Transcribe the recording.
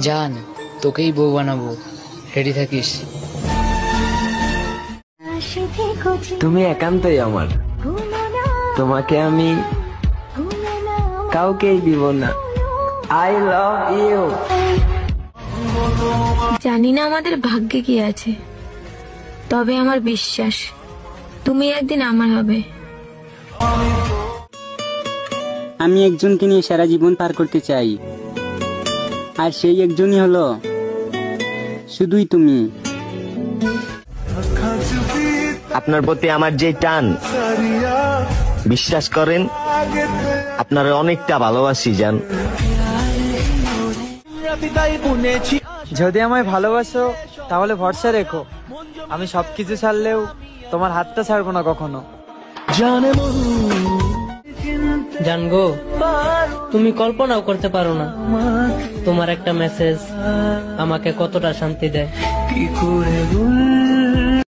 জান, তোকেই বউ বানাবো, রেডি থাকিস। তুমি একান্তই আমার, তোমাকে আমি কাউকেই দিব না। I love you. জানি না আমাদের ভাগ্যে কি আছে, তবে আমার বিশ্বাস তুমি একদিন আমার হবে। আমি একজনকে নিয়ে সারা জীবন পার করতে চাই, আর সেই একজনই হলো শুধুই তুমি। আপনার প্রতি আমার যে টান, বিশ্বাস করেন আপনারা অনেকটা ভালোবাসি জান। যদি আমায় ভালোবাসো তাহলে ভরসা রেখো, আমি সবকিছু ছাড়লেও তোমার হাতটা ছাড়বো না কখনো। জানগো, তুমি কল্পনাও করতে পারো না তোমার একটা মেসেজ আমাকে কতটা শান্তি দেয়।